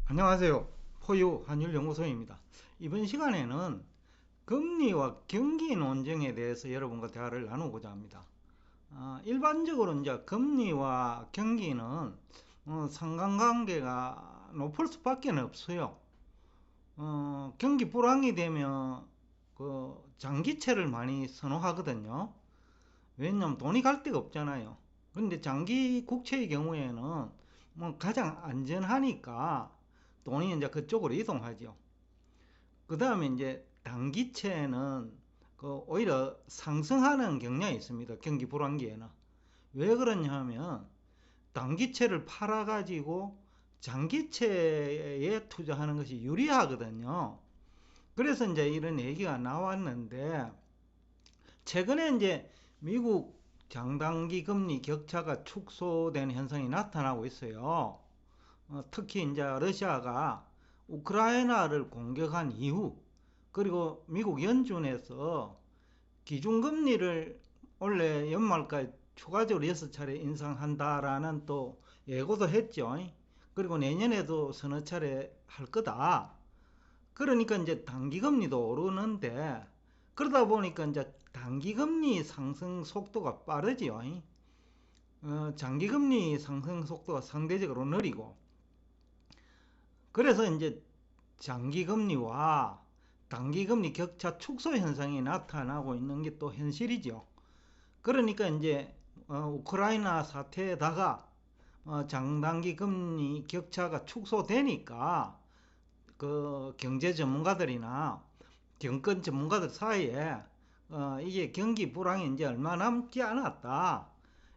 안녕하세요. 포유 한율연구소입니다. 이번 시간에는 금리와 경기 논쟁에 대해서 여러분과 대화를 나누고자 합니다. 일반적으로 이제 금리와 경기는 상관관계가 높을 수밖에 없어요. 경기 불황이 되면 그 장기채를 많이 선호하거든요. 왜냐하면 돈이 갈 데가 없잖아요. 근데 장기 국채의 경우에는 뭐 가장 안전하니까 돈이 이제 그쪽으로 이동하죠. 그 다음에 이제 단기채는 오히려 상승하는 경향이 있습니다. 경기 불황기에는. 왜 그러냐 하면 단기채를 팔아가지고 장기채에 투자하는 것이 유리하거든요. 그래서 이제 이런 얘기가 나왔는데, 최근에 이제 미국 장단기 금리 격차가 축소된 현상이 나타나고 있어요. 특히 이제 러시아가 우크라이나를 공격한 이후, 그리고 미국 연준에서 기준금리를 올해 연말까지 추가적으로 6차례 인상한다라는 또 예고도 했죠. 그리고 내년에도 서너 차례 할 거다. 그러니까 이제 단기금리도 오르는데, 그러다 보니까 이제 단기금리 상승 속도가 빠르지요. 장기금리 상승 속도가 상대적으로 느리고, 그래서 이제 장기금리와 단기금리 격차 축소 현상이 나타나고 있는 게 또 현실이죠. 그러니까 이제 우크라이나 사태에다가 장단기 금리 격차가 축소되니까 그 경제 전문가들이나 정권 전문가들 사이에 이게 경기 불황이 이제 얼마 남지 않았다.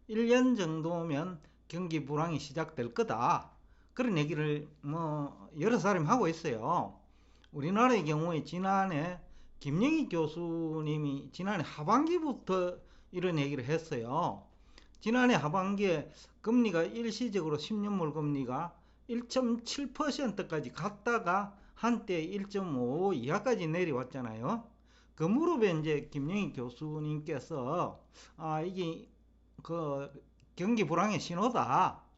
1년 정도면 경기 불황이 시작될 거다. 그런 얘기를 뭐 여러 사람이 하고 있어요. 우리나라의 경우에 지난해 김영희 교수님이 지난해 하반기부터 이런 얘기를 했어요. 지난해 하반기에 금리가 일시적으로 10년물 금리가 1.7%까지 갔다가 한때 1.5 이하까지 내려왔잖아요. 그 무렵에 이제 김영희 교수님께서 이게 그 경기 불황의 신호다.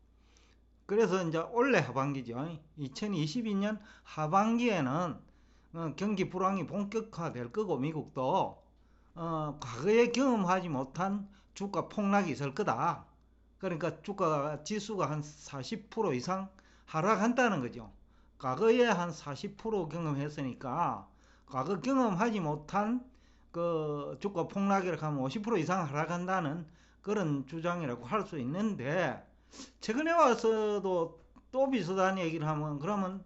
그래서 이제 올해 하반기죠. 2022년 하반기에는 경기 불황이 본격화될 거고, 미국도 과거에 경험하지 못한 주가 폭락이 있을 거다. 그러니까 주가 지수가 한 40% 이상 하락한다는 거죠. 과거에 한 40% 경험했으니까 과거 경험하지 못한 그 주가 폭락이라고 하면 50% 이상 하락한다는 그런 주장이라고 할 수 있는데, 최근에 와서도 또 비슷한 얘기를 하면, 그러면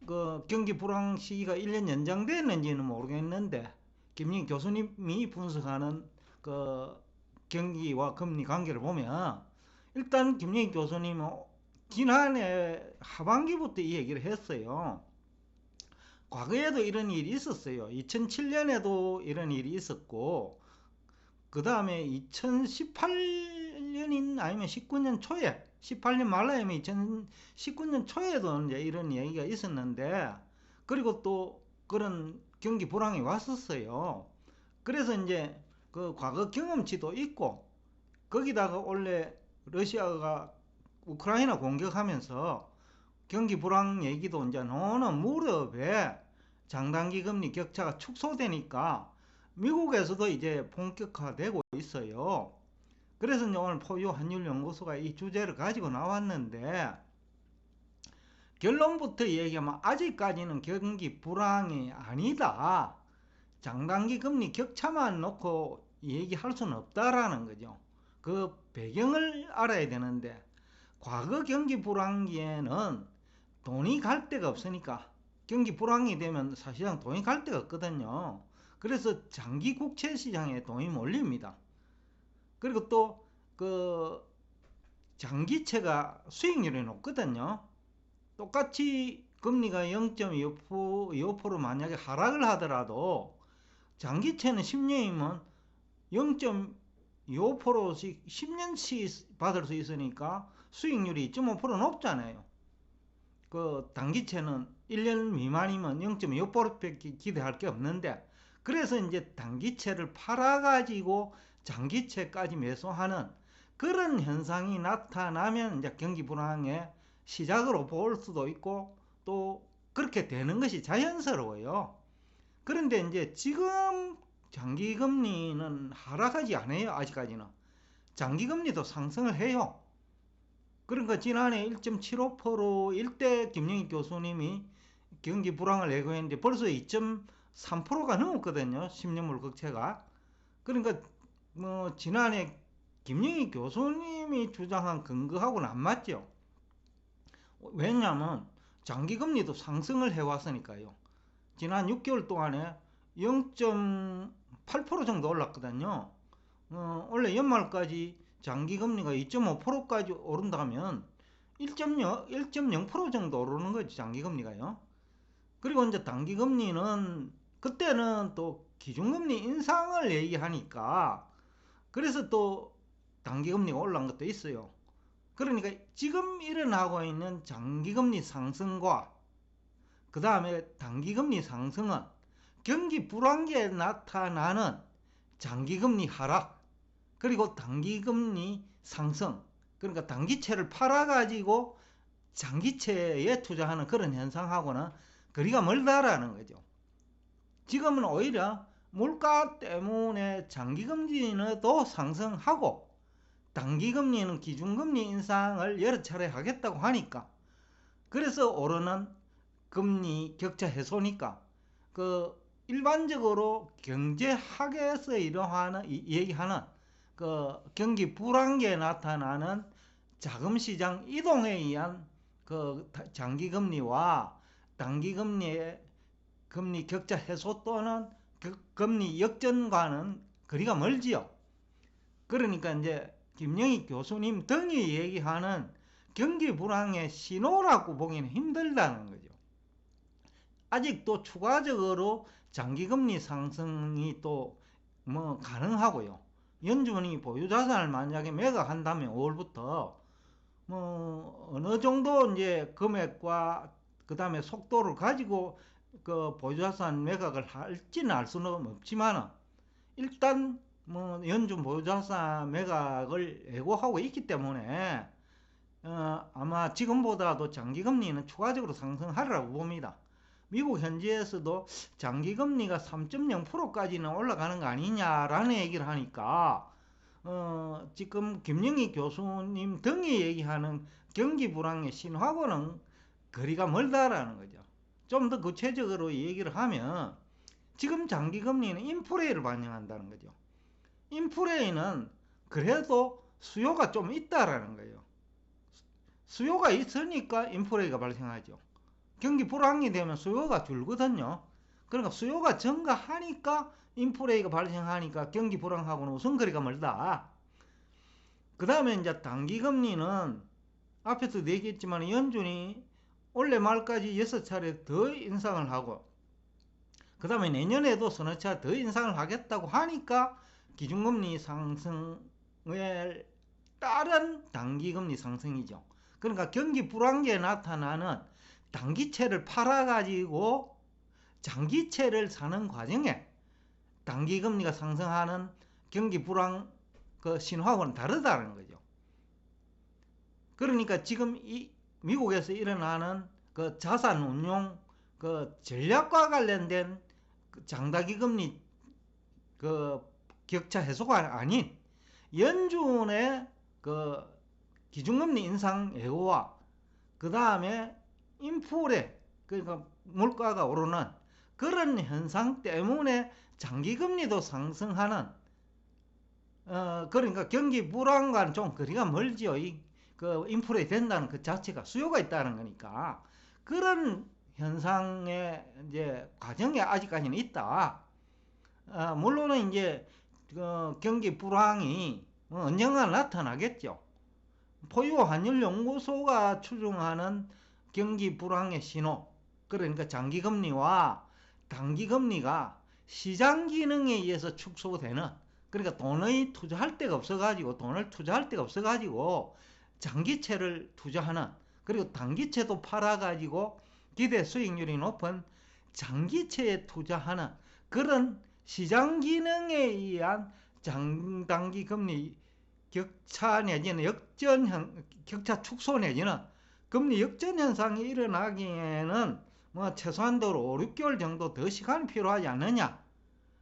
그 경기 불황 시기가 1년 연장됐는지는 모르겠는데, 김민 교수님이 분석하는 그 경기와 금리 관계를 보면, 일단 김민 교수님은 지난해 하반기부터 이 얘기를 했어요. 과거에도 이런 일이 있었어요. 2007년에도 이런 일이 있었고, 그 다음에 2018년인 아니면 19년 초에, 18년 말 아니면 2019년 초에도 이제 이런 얘기가 있었는데, 그리고 또 그런 경기 불황이 왔었어요. 그래서 이제 그 과거 경험치도 있고, 거기다가 원래 러시아가 우크라이나 공격하면서 경기 불황 얘기도 이제 노는 무렵에 장단기 금리 격차가 축소되니까 미국에서도 이제 본격화되고 있어요. 그래서 오늘 포유 한율연구소가 이 주제를 가지고 나왔는데, 결론부터 얘기하면 아직까지는 경기 불황이 아니다. 장단기 금리 격차만 놓고 얘기할 수는 없다라는 거죠. 그 배경을 알아야 되는데, 과거 경기 불황기에는 돈이 갈 데가 없으니까, 경기 불황이 되면 사실상 돈이 갈 데가 없거든요. 그래서 장기 국채 시장에 돈이 몰립니다. 그리고 또 그 장기채가 수익률이 높거든요. 똑같이 금리가 0.25% 만약에 하락을 하더라도 장기채는 10년이면 0.25%씩 10년씩 받을 수 있으니까 수익률이 2.5% 높잖아요. 그 단기채는 1년 미만이면 0.25%밖에 기대할 게 없는데, 그래서 이제 단기채를 팔아가지고 장기채까지 매수하는 그런 현상이 나타나면 이제 경기 불황의 시작으로 볼 수도 있고, 또 그렇게 되는 것이 자연스러워요. 그런데 이제 지금 장기금리는 하락하지 않아요. 아직까지는. 장기금리도 상승을 해요. 그러니까 지난해 1.75%일 때 김영익 교수님이 경기 불황을 예고했는데 벌써 2.3%가 넘었거든요. 10년 물국채가. 그러니까 뭐 지난해 김영익 교수님이 주장한 근거하고는 안 맞죠. 왜냐하면 장기금리도 상승을 해왔으니까요. 지난 6개월 동안에 0.8% 정도 올랐거든요. 원래 연말까지 장기금리가 2.5%까지 오른다면 1.0% 정도 오르는 거죠. 장기금리가요. 그리고 이제 단기금리는 그때는 또 기준금리 인상을 얘기하니까 그래서 또 단기금리가 올라간 것도 있어요. 그러니까 지금 일어나고 있는 장기금리 상승과 그 다음에 단기금리 상승은 경기 불황기에 나타나는 장기금리 하락 그리고 단기금리 상승 그러니까 단기채를 팔아가지고 장기채에 투자하는 그런 현상하고는 거리가 멀다라는 거죠. 지금은 오히려 물가 때문에 장기금리도 상승하고 단기금리는 기준금리 인상을 여러 차례 하겠다고 하니까 그래서 오르는 금리 격차 해소니까 그 일반적으로 경제학에서 이러한 얘기하는 그 경기 불황기에 나타나는 자금시장 이동에 의한 그 장기금리와 단기금리의 금리 격차 해소 또는 금리 역전과는 거리가 멀지요. 그러니까 이제 김영익 교수님 등이 얘기하는 경기 불황의 신호라고 보기는 힘들다는 거죠. 아직도 추가적으로 장기금리 상승이 또 뭐 가능하고요. 연준이 보유자산을 만약에 매각한다면 5월부터 뭐 어느 정도 이제 금액과 그 다음에 속도를 가지고 그 보유자산 매각을 할지는 알 수는 없지만 일단 뭐 연준 보유자산 매각을 예고하고 있기 때문에 아마 지금보다도 장기금리는 추가적으로 상승하리라고 봅니다. 미국 현지에서도 장기금리가 3.0%까지는 올라가는 거 아니냐라는 얘기를 하니까 지금 김영익 교수님 등이 얘기하는 경기 불황의 신호하고는 거리가 멀다라는 거죠. 좀 더 구체적으로 얘기를 하면 지금 장기금리는 인플레이를 반영한다는 거죠. 인플레이는 그래도 수요가 좀 있다라는 거예요. 수요가 있으니까 인플레이가 발생하죠. 경기 불황이 되면 수요가 줄거든요. 그러니까 수요가 증가하니까 인플레이가 발생하니까 경기 불황하고는 우선 거리가 멀다. 그 다음에 이제 단기금리는 앞에서 얘기했지만 연준이 올해 말까지 6차례 더 인상을 하고 그 다음에 내년에도 서너 차례 더 인상을 하겠다고 하니까 기준금리 상승에 따른 단기금리 상승이죠. 그러니까 경기 불황기에 나타나는 단기채를 팔아가지고 장기채를 사는 과정에 단기금리가 상승하는 경기 불황 그 신호하고는 다르다는 거죠. 그러니까 지금 이 미국에서 일어나는 그 자산 운용 그 전략과 관련된 그 장단기금리 그 격차 해소가 아닌 연준의 그 기준금리 인상 예고와 그 다음에 인플레 그러니까 물가가 오르는 그런 현상 때문에 장기금리도 상승하는 그러니까 경기 불황과는 좀 거리가 멀지요. 그 인플레 된다는 그 자체가 수요가 있다는 거니까 그런 현상의 이제 과정에 아직까지는 있다. 물론은 이제 그 경기 불황이 언젠가 나타나겠죠. 포유 환율연구소가 추정하는 경기 불황의 신호 그러니까 장기금리와 단기금리가 시장 기능에 의해서 축소되는 그러니까 돈을 투자할 데가 없어가지고 장기채를 투자하는 그리고 단기채도 팔아가지고 기대 수익률이 높은 장기채에 투자하는 그런 시장 기능에 의한 장단기 금리 격차 내지는 격차 축소 내지는 금리 역전 현상이 일어나기에는 뭐 최소한도로 5, 6개월 정도 더 시간이 필요하지 않느냐.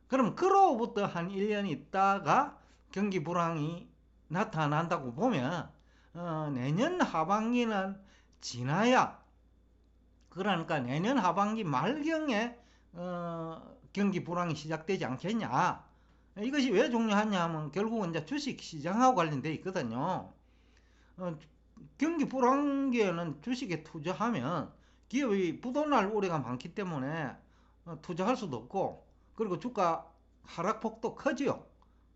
그럼 그로부터 한 1년 있다가 경기 불황이 나타난다고 보면 내년 하반기는 지나야, 그러니까 내년 하반기 말경에 경기 불황이 시작되지 않겠냐. 이것이 왜 중요하냐 하면 결국은 이제 주식 시장하고 관련되어 있거든요. 경기 불황기에는 주식에 투자하면 기업이 부도날 우려가 많기 때문에 투자할 수도 없고, 그리고 주가 하락폭도 커지요.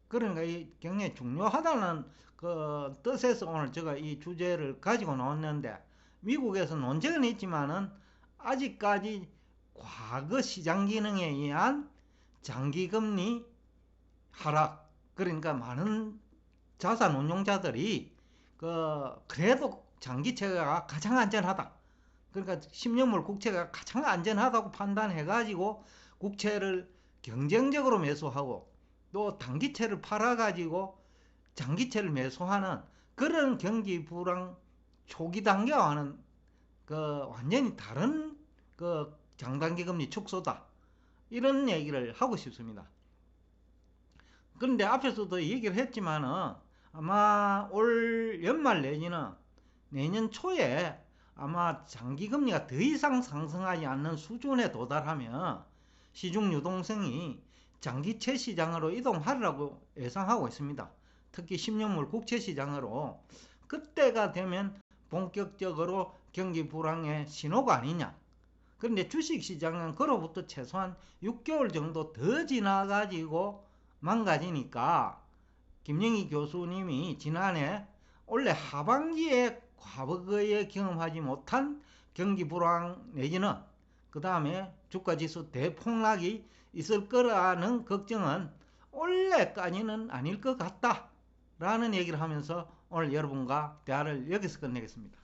그러니까 이 굉장히 중요하다는 그 뜻에서 오늘 제가 이 주제를 가지고 나왔는데, 미국에서 논쟁은 있지만은 아직까지 과거 시장 기능에 의한 장기금리 하락, 그러니까 많은 자산 운용자들이 그래도 장기채가 가장 안전하다, 그러니까 10년물 국채가 가장 안전하다고 판단해 가지고 국채를 경쟁적으로 매수하고 또 단기채를 팔아 가지고 장기채를 매수하는 그런 경기 불황 초기 단계와는 완전히 다른 장단기 금리 축소다, 이런 얘기를 하고 싶습니다. 그런데 앞에서도 얘기를 했지만은 아마 올 연말 내지는 내년 초에 아마 장기금리가 더 이상 상승하지 않는 수준에 도달하면 시중 유동성이 장기채 시장으로 이동하리라고 예상하고 있습니다. 특히 10년물 국채 시장으로. 그때가 되면 본격적으로 경기 불황의 신호가 아니냐. 그런데 주식시장은 그로부터 최소한 6개월 정도 더 지나가지고 망가지니까, 김영희 교수님이 지난해 올해 하반기에 과거에 경험하지 못한 경기 불황 내지는 그 다음에 주가지수 대폭락이 있을 거라는 걱정은 올해까지는 아닐 것 같다 라는 얘기를 하면서 오늘 여러분과 대화를 여기서 끝내겠습니다.